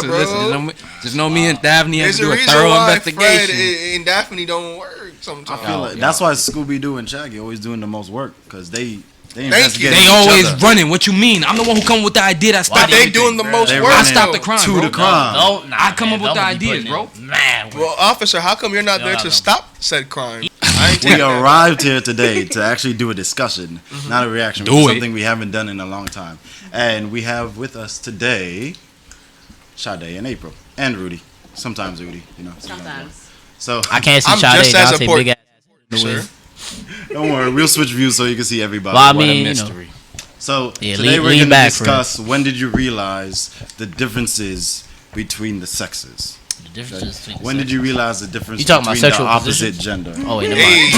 Listen, just know me and Daphne have to do a reason thorough why investigation. Fred and Daphne don't work sometimes. I feel like that's why Scooby Doo and Shaggy always doing the most work because they investigate. They always running. What you mean? I'm the one who come with the idea that started. They doing the most work. I stop the crime. To the crime. I come up with the ideas, bro. Man. Well, officer, how come you're not there to stop said crime? We arrived here today to actually do a discussion, not a reaction. Something we haven't done in a long time. And we have with us today Sade and April and Rudy. Sometimes Rudy, sometimes. So I can't see I'm Sade. just as Big ass. Sure. Don't worry, we'll switch views so you can see everybody. Well, I What a mean, mystery. So Yeah, today we're lean going to back, discuss when did you realize the differences between the sexes? The differences between When did you realize the difference You talking about between the sexual opposite positions? gender? Oh, wait, never Hey,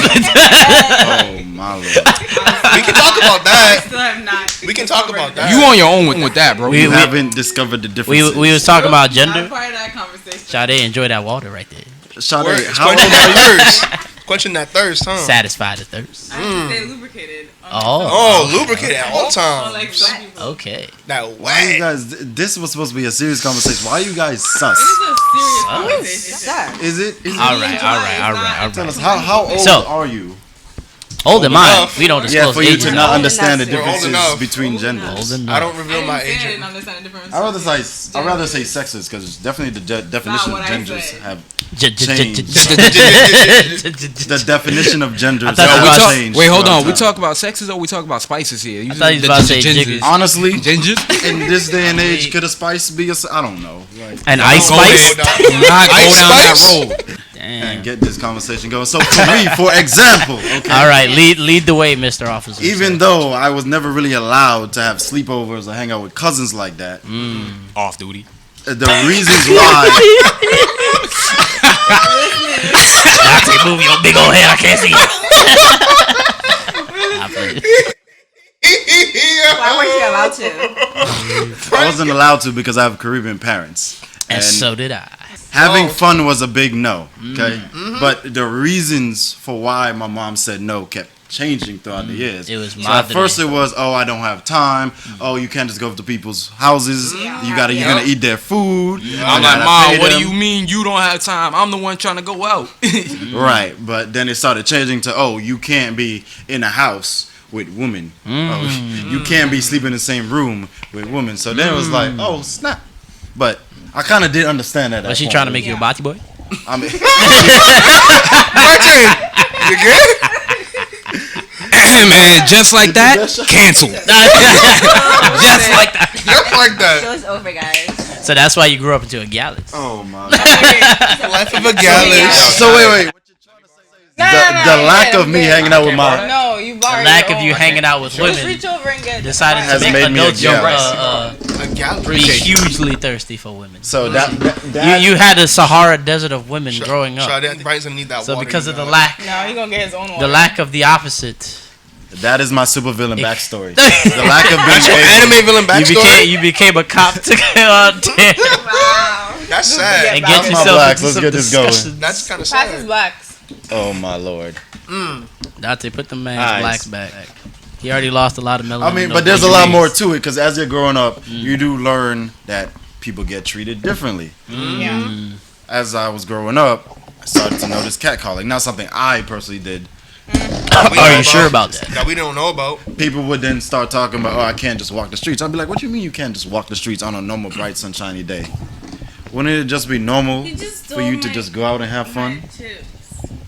Oh my lord! we can talk about that. Still have not. We can talk about that. You on your own with that, bro. You haven't discovered the differences. We was talking about gender. I'm part of that conversation. Sade, enjoy that water right there. Sade, Word. how old Quenching are you? that thirst. Quenching that thirst, huh? Satisfy the thirst. I have to stay lubricated. Oh, lubricate at all Like times. some people. Okay. That Why are you wet. guys? This was supposed to be a serious conversation. Why are you guys sus? This is a serious conversation. Is it? Is it? All right. Tell us how old So- are you? Old in mine. enough. We don't Yeah, disclose for you age. to not understand the We're old differences enough. between Old genders. Old I enough. don't reveal my age. I understand the difference. I'd rather say sexes because definitely the definition what of I genders said. have Changed. the definition of genders thought have you was- changed. Wait, hold throughout on. We time. talk about sexes or we talk about spices here? I thought you was about to say gingers. jiggers. Honestly, Gingers? in this day and age, could a spice be I don't know. Like, And ice Go spice. ahead, Do not go Ice down that Spice? road. and Damn. get this conversation going. So for me, for example, okay. All right, lead the way, Mr. Officer. Even though I was never really allowed to have sleepovers or hang out with cousins like that, Off duty. the reasons why Dante, move your big old head. I can't see you. I played. Why weren't you allowed to? I wasn't allowed to because I have Caribbean parents. And so did I. Having fun was a big no, okay? But the reasons for why my mom said no kept changing throughout the years. It was so at modeling. first it was, oh, I don't have time. Oh, you can't just go to people's houses. You're gonna eat their food. I'm like, Mom, what do you mean you don't have time? I'm the one trying to go out. Right, but then it started changing to, oh, you can't be in a house with women. Oh, you can't be sleeping in the same room with women. So then it was like, oh, snap. But I kind of did understand that. Was she trying to make you a body boy? I mean, You good? Man, just like that, canceled. Just like that. Just like that. Show's over, guys. So that's why you grew up into a gallus. oh my. Life of a gallus. So wait. The lack of me hanging out with my No, you borrowed. Lack of you hanging out with Just women reach over and get. decided Has to make made me a adults gallus. A gallus. be hugely thirsty for women. So that You had a Sahara desert of women growing up. Sade, Bryce need that So water, because you of the know. lack, No, he gonna get his own the water. lack of the opposite, that is my supervillain backstory. The lack of That's your being anime villain backstory. you became a cop to go out there Wow. That's sad. and That's get my yourself blacks. into Let's some get this going. discussions. That's kind of Passes sad. blacks. Oh my lord. Dante, put the man's Nice. blacks back. He already lost a lot of melanin. I mean, but there's a lot more to it because as you're growing up, you do learn that people get treated differently. Yeah. As I was growing up, I started to notice catcalling. Not something I personally did. Are you sure about that? That we don't know about. People would then start talking about, oh, I can't just walk the streets. I'd be like, what do you mean you can't just walk the streets on a normal, bright, sunshiny day? Wouldn't it just be normal for you to just go out and have fun?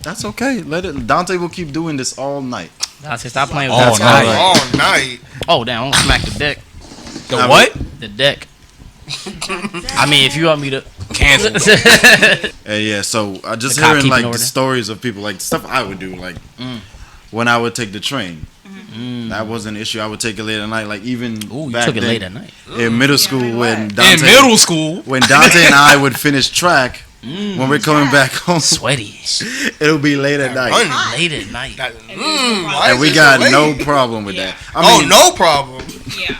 That's okay. Let it. Dante will keep doing this all night. Dante, stop playing with Oh, that. no. All night. Oh, damn, I'm gonna smack the deck. The what? The deck. I mean, if you want me to Cancel. Yeah, so I just The cop hearing keeping like order. the stories of people, like stuff I would do, like when I would take the train. That was an issue. I would take it late at night, like even Ooh, you back took it then, late at night. in middle school when In Dante, middle school. when Dante and I would finish track. When we're coming back home, Sweaty. it'll be late at night, Run. Late at night. Why and is we it got so no late? problem with that. I Oh, mean, no problem. Yeah.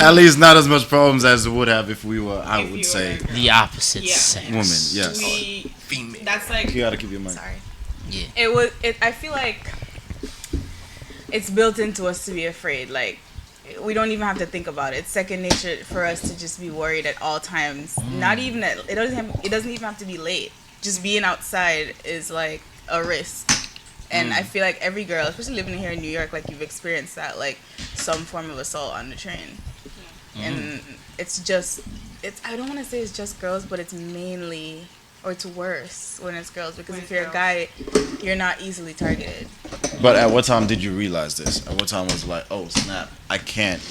at least not as much problems as it would have if we were, I would say, The opposite Yeah. sex. women. Yes, We. Female. That's like. you gotta keep your mind. Sorry. Yeah. It was. I feel like it's built into us to be afraid. Like, we don't even have to think about it. It's second nature for us to just be worried at all times. Not even at, it doesn't even have to be late. Just being outside is like a risk. And I feel like every girl, especially living here in New York, like you've experienced that, like some form of assault on the train. And it's I don't want to say it's just girls, but it's mainly, or it's worse when it's girls, because if you're a guy, you're not easily targeted. But at what time did you realize this? At what time was it like, oh snap, I can't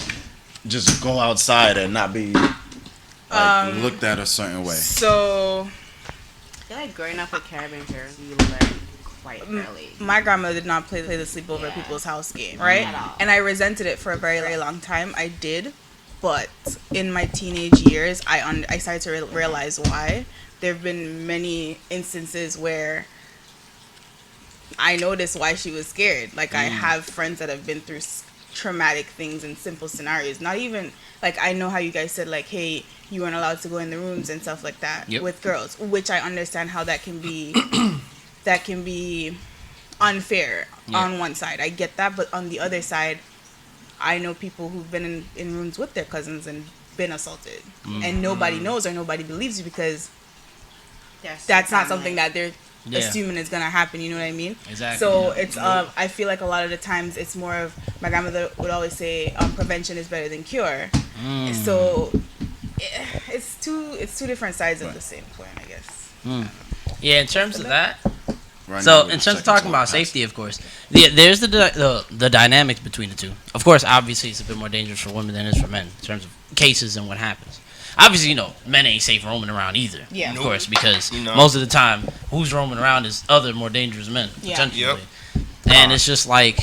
just go outside and not be like, looked at a certain way? So, I feel like growing up with Caribbean parents, you learn quite early. my grandmother did not play the sleepover at people's house game, right? At all. And I resented it for a very, very long time. I did, but in my teenage years, I started to realize why. There have been many instances where I noticed why she was scared. Like, I have friends that have been through traumatic things in simple scenarios. Not even, like, I know how you guys said, like, hey, you weren't allowed to go in the rooms and stuff like that with girls, which I understand how that can be, unfair on one side. I get that, but on the other side, I know people who've been in rooms with their cousins and been assaulted. And nobody knows or nobody believes you because that's not something that they're assuming is gonna happen. You know what I mean? Exactly. So it's I feel like a lot of the times it's more of, my grandmother would always say prevention is better than cure. So it's two different sides of the same coin, I guess. Yeah, in terms of that. Right So now, in terms of second talking about safety, of course, there's the dynamics between the two. Of course, obviously, it's a bit more dangerous for women than it is for men in terms of cases and what happens. Obviously, men ain't safe roaming around either. Yeah. Of course, because most of the time, who's roaming around is other more dangerous men, potentially. And it's just like,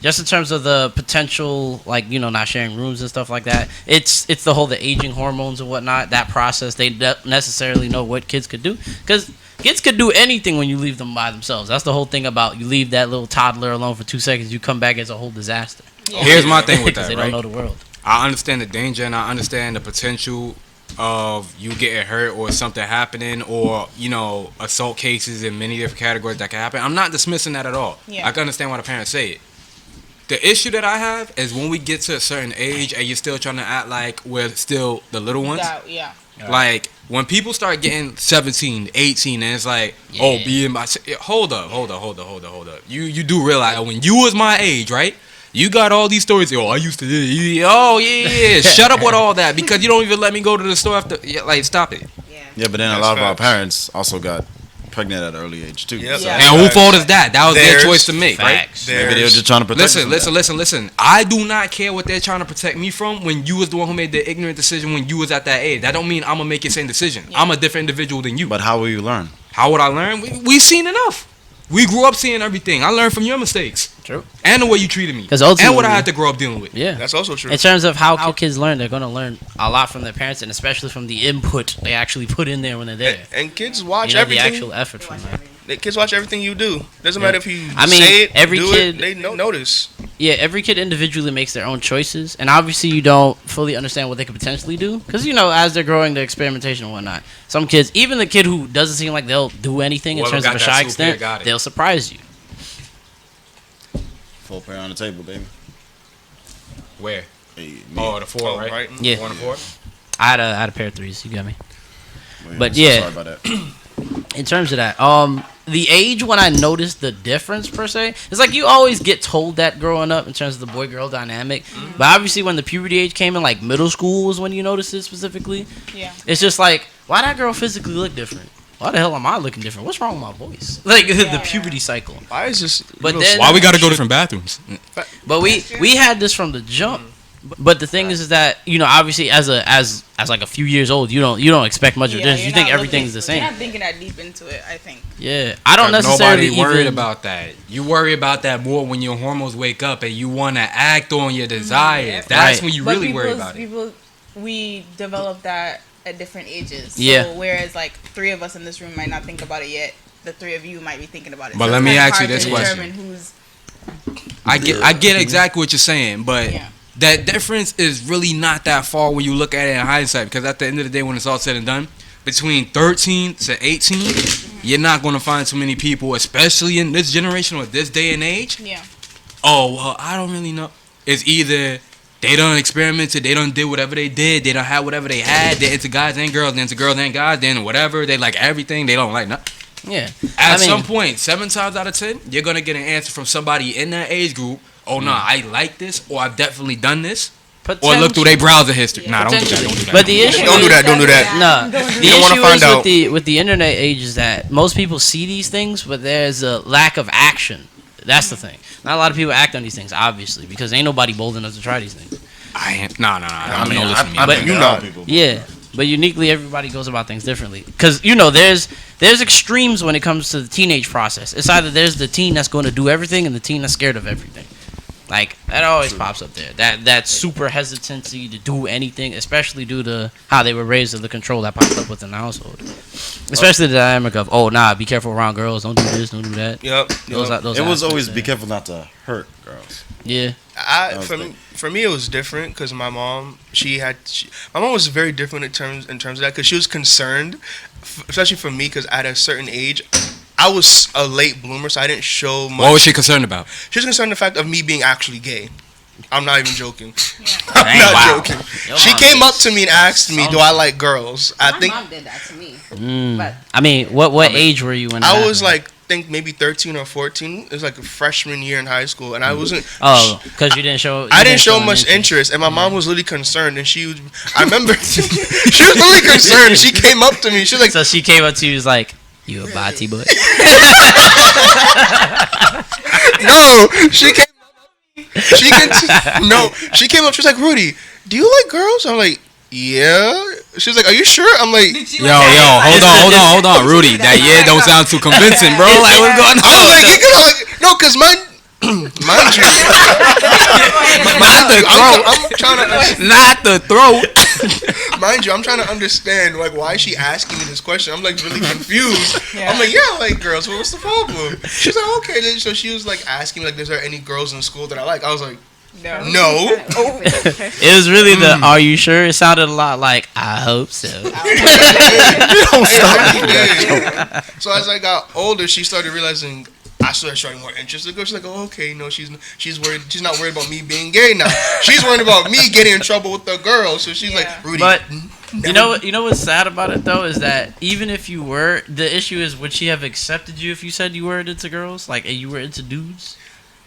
just in terms of the potential, like, not sharing rooms and stuff like that, it's the aging hormones and whatnot, that process. They don't necessarily know what kids could do. Because kids could do anything when you leave them by themselves. That's the whole thing about, you leave that little toddler alone for 2 seconds, you come back as a whole disaster. Here's my thing with that, They right? don't know the world. I understand the danger and I understand the potential of you getting hurt or something happening, or assault cases in many different categories that can happen. I'm not dismissing that at all. I can understand why the parents say it. The issue that I have is when we get to a certain age and you're still trying to act like we're still the little ones. Like when people start getting 17, 18, and it's like, oh, being my, hold up. You do realize when you was my age, right? You got all these stories. Oh, I used to do it. Oh, yeah. Shut up with all that, because you don't even let me go to the store after. Like, stop it. Yeah, but then a lot of our parents also got pregnant at an early age too. Yes, So- And who fault is that? That was their choice to make, right? Maybe they were just trying to protect. Listen. I do not care what they're trying to protect me from when you was the one who made the ignorant decision when you was at that age. That don't mean I'm gonna make the same decision. I'm a different individual than you. But how will you learn? How would I learn? We seen enough. We grew up seeing everything. I learned from your mistakes. True. And the way you treated me. 'Cause And ultimately- what I had to grow up dealing with. Yeah. That's also true. In terms of how kids learn, they're going to learn a lot from their parents, and especially from the input they actually put in there when they're there. And kids watch The everything. actual effort from that. Kids watch everything you do. Doesn't matter if you I mean, say it, every do kid- it, they notice. Yeah, every kid individually makes their own choices, and obviously you don't fully understand what they could potentially do, because as they're growing, the experimentation and whatnot. Some kids, even the kid who doesn't seem like they'll do anything in Whoever terms of got a that shy swoop here extent, got it. they'll surprise you. Full pair on the table, baby. Where? Hey, me. Oh, the four, Oh, right? right. Yeah. 4 and 4. I had a pair of threes. You got me. Wait, but I'm so yeah. sorry about that. In terms of that, the age when I noticed the difference per se, it's like you always get told that growing up in terms of the boy-girl dynamic. But obviously when the puberty age came in, like middle school was when you noticed it specifically. Yeah. It's just like, why that girl physically look different? Why the hell am I looking different? What's wrong with my voice? Like the puberty cycle. Why is this? But then, Why we gotta go to different bathrooms? but we had this from the jump. But the thing is that obviously as like a few years old, you don't expect much of this. You think everything's the same. You're not thinking that deep into it, I think. Yeah, I don't necessarily Nobody worried even about that. You worry about that more when your hormones wake up and you want to act on your desires. That's Right. when you But really worry about it. people, we develop that at different ages. So Yeah. whereas like 3 of us in this room might not think about it yet, the 3 of you might be thinking about it. But So let it's me kinda ask you hard this to question. determine who's- I get exactly what you're saying, but Yeah. that difference is really not that far when you look at it in hindsight. Because at the end of the day, when it's all said and done, between 13 to 18, you're not going to find too many people, especially in this generation or this day and age. Yeah. Oh, well, I don't really know. It's either They done experimented. They done did whatever they did. They done had whatever they had. They're into guys and girls. They're into girls and guys. Then whatever. They like everything. They don't like nothing. Yeah. At some point, 7 times out of 10, you're gonna get an answer from somebody in that age group. Oh no, I like this, or I've definitely done this. Or look through their browser history. Nah, don't do that. Don't do that. But the issue don't do that. Don't do that. Nah, the issue is with the internet age is that most people see these things, but there's a lack of action. That's the thing. Not a lot of people act on these things, obviously, because ain't nobody bold enough to try these things. I ain't. No. I mean, you know people. Yeah, but uniquely, everybody goes about things differently. Because there's extremes when it comes to the teenage process. It's either there's the teen that's going to do everything and the teen that's scared of everything. Like, that always pops up there. That super hesitancy to do anything, especially due to how they were raised and the control that popped up within the household. Especially the dynamic of, oh, nah, be careful around girls. Don't do this, don't do that. Yep. It was always be careful not to hurt girls. Yeah. For me, it was different because my mom, my mom was very different in terms of that because she was concerned, especially for me because at a certain age, I was a late bloomer, so I didn't show much. What was she concerned about? She was concerned the fact of me being actually gay. I'm not even joking. Yeah. I'm not joking. She came up to me and asked me, "Do I like girls?" My mom did that to me. But I mean, what age were you when that I happened? was like, think maybe 13 or 14. It was like a freshman year in high school, and I wasn't. Oh, because you didn't show. I didn't show much interest, and my mom was really concerned, and I remember she was really concerned. And she came up to me. She was like, so she came up to you, was like, "You a body boy?" No, she came. She came up. She was like, "Rudy, do you like girls?" I'm like, "Yeah." She was like, "Are you sure?" I'm like, Yo, hold on, Rudy. That don't sound too convincing, bro. Like, what's going on? I was like, no, because mind you, I'm trying to not the throat. Mind you, I'm trying to understand like why is she asking me this question. I'm like really confused. Yeah. I'm like, yeah, I like girls. What's the problem? She's like, okay. So she was like asking me like, is there any girls in school that I like? I was like, no. It was really the "Are you sure?" It sounded a lot like "I hope so." So as I got older, she started realizing. I started showing more interest. She's like, "Oh, okay, no, she's worried. She's not worried about me being gay now. She's worried about me getting in trouble with the girls." So she's like, "Rudy." But you know what's sad about it though is that even if you were, the issue is would she have accepted you if you said you were into girls, like and you were into dudes?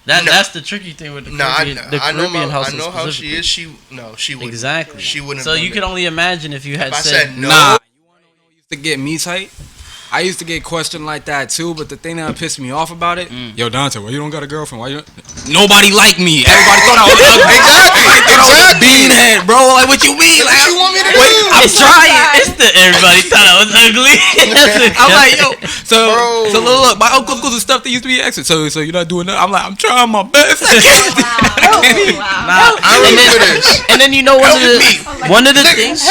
That's the tricky thing with the Caribbean household. I know how she is. She wouldn't. Exactly. She wouldn't. So you can only imagine if you had said no. Nah, you wanna know what used to get me tight? I used to get questioned like that too, but the thing that pissed me off about it, yo Dante, why you don't got a girlfriend? Why you? Nobody liked me. Everybody thought I was ugly. Exactly. Beanhead, bro. Like what you mean? Like what you want me to do? I'm trying. Everybody thought I was ugly. I'm like, yo. So look, my uncles go to stuff that used to be exit. So you're not doing that. I'm like, I'm trying my best. I remember this. And then you know one of the things.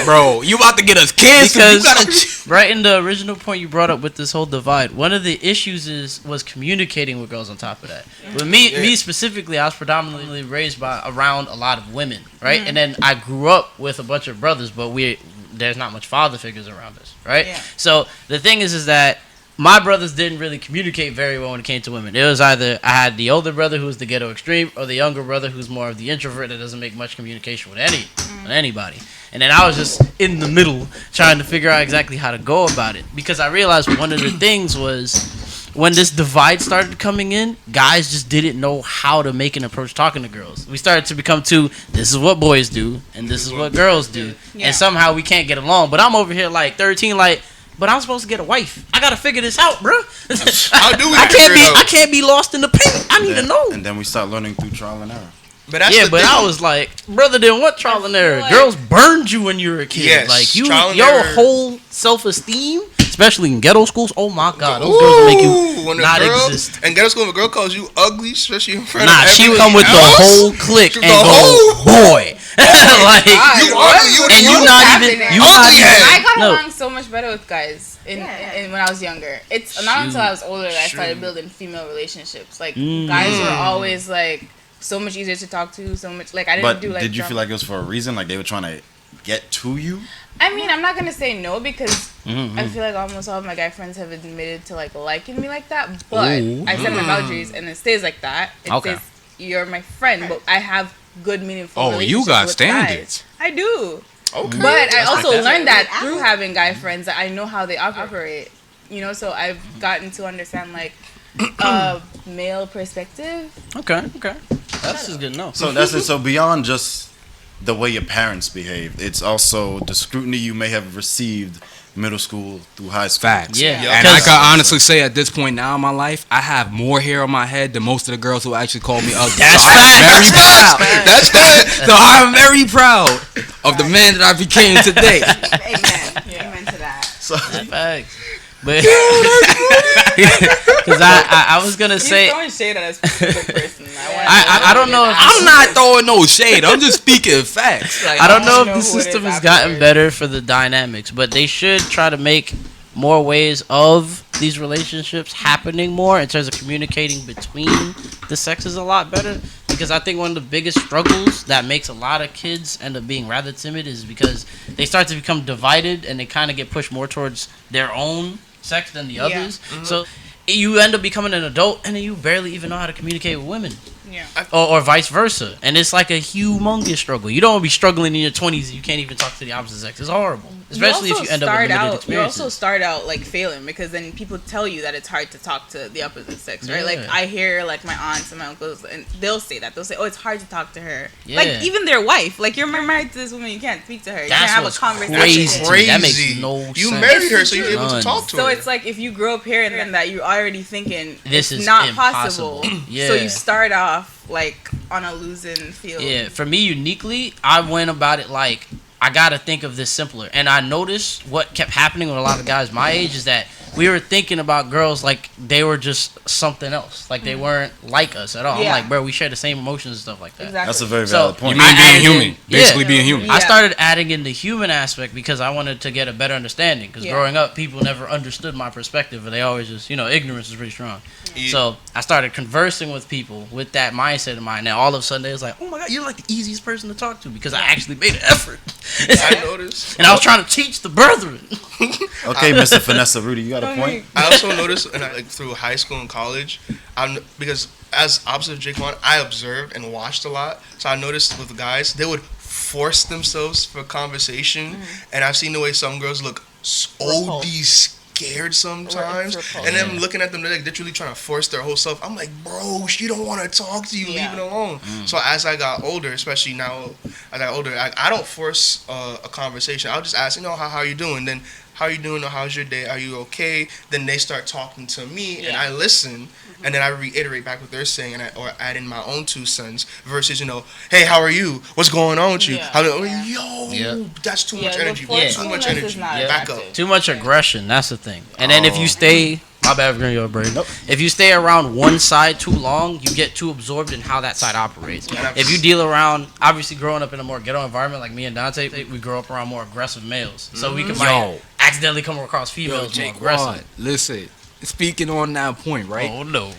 Bro, you about to get us canceled. Because right in the original point you brought up with this whole divide, one of the issues was communicating with girls on top of that. With me specifically, I was predominantly raised around a lot of women, right? And then I grew up with a bunch of brothers, but there's not much father figures around us, right? Yeah. So the thing is that my brothers didn't really communicate very well when it came to women. It was either I had the older brother who's the ghetto extreme or the younger brother who's more of the introvert that doesn't make much communication with anybody. And then I was just in the middle trying to figure out exactly how to go about it. Because I realized one of the things was when this divide started coming in, guys just didn't know how to make an approach talking to girls. We started to become this is what boys do and this is what girls do. Yeah. And somehow we can't get along. But I'm over here like 13 like, but I'm supposed to get a wife. I gotta figure this out, bro. How do we I can't be lost in the paint. I need to know. And then we start learning through trial and error. But I was like, brother, then what trial and error? Girls burned you when you were a kid. Yes, like your whole self-esteem, especially in ghetto schools. Oh my God, those girls make you not exist. And ghetto school, if a girl calls you ugly, especially in front of everybody she come with the whole clique and go, boy. Like you're not even. I got along so much better with guys in when I was younger. It's not until I was older that I started building female relationships. Like guys were always like so much easier to talk to. So much like I didn't do like. Did you feel like it was for a reason? Like they were trying to get to you? I mean, I'm not gonna say no because I feel like almost all of my guy friends have admitted to like liking me like that. But I set my boundaries and it stays like that. It stays, you're my friend, but I have good, meaningful. Oh, you got relationships with standards. guys. I do. Okay. But I also that. learned that through having guy friends that I know how they operate. You know, so I've gotten to understand like a male perspective. Okay. That's just good to know. So that's it. So beyond just the way your parents behave, it's also the scrutiny you may have received middle school through high school. Facts. Yeah. And I can honestly say at this point now in my life, I have more hair on my head than most of the girls who actually call me ugly. That's so I'm very proud. That's good. So I'm very proud of the man that I became today. Amen. Amen to that. So Facts. But because I was gonna say He's throwing shade at a specific person. I don't know if I'm not throwing no shade. I'm just speaking facts. Like, I don't know if know the who it is system has gotten afterwards. better for the dynamics, but they should try to make more ways of these relationships happening more in terms of communicating between the sexes a lot better. Because I think one of the biggest struggles that makes a lot of kids end up being rather timid is because they start to become divided and they kind of get pushed more towards their own sex than the others. So you end up becoming an adult and then you barely even know how to communicate with women. Yeah. Or vice versa. And it's like a humongous struggle. You don't want to be struggling in your 20s and you can't even talk to the opposite sex. It's horrible. Especially if you end up with limited experiences. You also start out like failing because then people tell you that it's hard to talk to the opposite sex, right? Yeah. Like I hear like my aunts and my uncles and they'll say that. They'll say, "Oh, it's hard to talk to her." Yeah. Like even their wife. Like you're married to this woman, you can't speak to her. You That's can't have a what's conversation. crazy. Crazy. That makes no You sense. married her, so you're able to None. talk to So her. it's like if you grow up here and then that you're already thinking This it's is not impossible. possible. Yeah. So you start off like on a losing field. Yeah, for me uniquely, I went about it like I gotta think of this simpler. And I noticed what kept happening with a lot of guys my age is that we were thinking about girls like they were just something else. Like they weren't like us at all. Yeah. I'm like, bro, we share the same emotions and stuff like that. Exactly. that's a very So, valid You point. mean I being added human? in- Basically yeah. being human. Yeah. I started adding in the human aspect because I wanted to get a better understanding. Because Yeah. growing up, people never understood my perspective, and they always just, ignorance is pretty strong. Yeah. So I started conversing with people with that mindset in mind. Now all of a sudden, they was like, "Oh my god, you're like the easiest person to talk to," because I actually made an effort, I noticed. and I was trying to teach the brethren. Okay, Mr. Vanessa Rudy, you got a point? I also noticed, and like through high school and college, because as opposite of Jaquan, I observed and watched a lot. So I noticed with the guys, they would force themselves for conversation, and I've seen the way some girls look OD scared sometimes, and then I'm looking at them, they're like literally trying to force their whole self. I'm like, bro, she don't want to talk to you. Yeah. Leave it alone. So as I got older, especially now as I got older, I don't force a conversation. I'll just ask, how are you doing? Then how are you doing? Or how's your day? Are you okay? Then they start talking to me, and I listen, and then I reiterate back what they're saying, or add in my own 2 cents. Versus, hey, how are you? What's going on with you? Yeah. That's too much the energy. forcefulness Too much is energy. not Back up. effective. Too much aggression. That's the thing. And then if you stay, my bad for getting your brain. Nope. If you stay around one side too long, you get too absorbed in how that side operates. If you deal around, obviously growing up in a more ghetto environment like me and Dante, we grow up around more aggressive males, so we can might accidentally come across females more aggressive. Listen, speaking on that point, right? Oh no.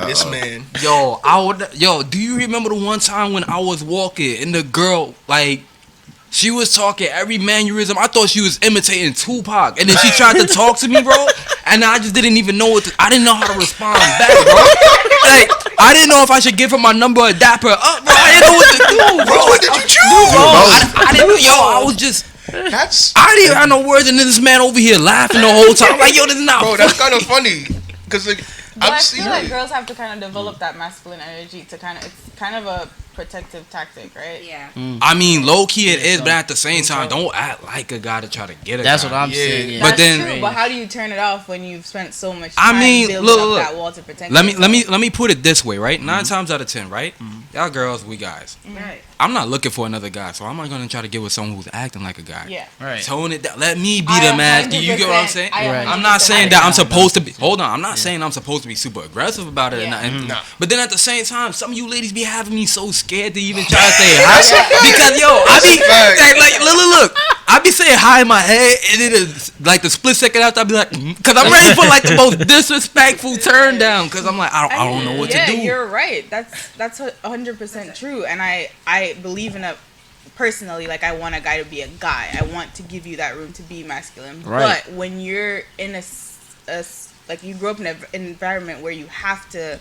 This man. Yo, do you remember the one time when I was walking and the girl, like, she was talking every mannerism? I thought she was imitating Tupac, and then she tried to talk to me, bro, and I just didn't even know I didn't know how to respond back, bro. Like, I didn't know if I should give her my number or dap her up, bro. I didn't know what to do, bro. What did you choose? Bro, I didn't know, I was just... I didn't even have no words, and then this man over here laughing the whole time. Like, yo, this is not Bro, that's kind of funny. Because, like, But I I've feel seen like it. girls have to kind of develop that masculine energy to it's kind of a protective tactic, right? Yeah. I mean, low key it is, but at the same time, don't act like a guy to try to get a That's guy. what I'm Yeah. saying. Yeah. But That's then- true, but how do you turn it off when you've spent so much I time mean, building look. up that wall to protect Let yourself? me put it this way, right? 9 times out of 10, right? Y'all girls, we guys. Right. I'm not looking for another guy, so I'm not gonna try to get with someone who's acting like a guy. Yeah. Right. Tone it down. Let me be I the masculine. You get what I'm 100%, saying? I Right. I'm not 100% saying agree. that I'm supposed to be. Hold on, I'm not saying I'm supposed to be super aggressive about it. Yeah. And Nah. But then at the same time, some of you ladies be having me so scared to even try to say hi because yo, I be like look, I be saying hi in my head, and it is like the split second after I be like, because I'm ready for like the most disrespectful turn down because I'm like I don't know what to do. Yeah, you're right. That's 100% true, and I believe in a. Personally, like I want a guy to be a guy. I want to give you that room to be masculine. Right. But when you're in like you grew up in an environment where you have to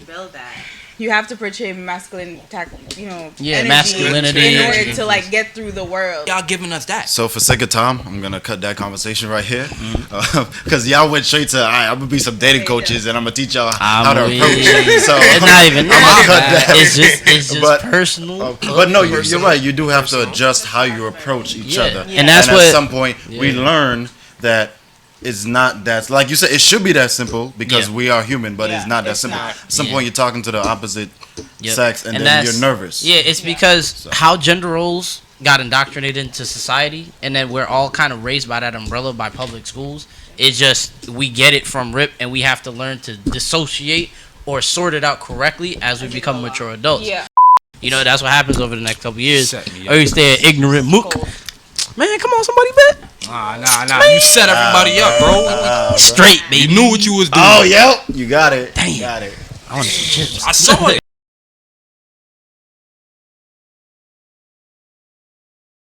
build that. You have to portray masculine, energy masculinity in order to like get through the world. Y'all giving us that. So for sake of time, I'm gonna cut that conversation right here, because y'all went straight to. I'm gonna be some dating coaches, and I'm gonna teach y'all how to approach. So it's not even. I'm gonna cut that. It's just personal. But no, you're right. You do have to adjust how you approach each other, and that's what. At some point, we learn that. It's not that, like you said, it should be that simple because we are human, but it's not that simple. At some point, you're talking to the opposite sex, and then you're nervous. Yeah, it's because how gender roles got indoctrinated into society, and then we're all kind of raised by that umbrella by public schools. It's just we get it from rip, and we have to learn to dissociate or sort it out correctly as we become mature adults. Yeah. That's what happens over the next couple years. Or you stay an ignorant mook. Man, come on, somebody bet. Nah. You set everybody up, bro. Straight, baby. You knew what you was doing. Oh, yep. You got it. Damn. You got it. I want some chips. I saw it.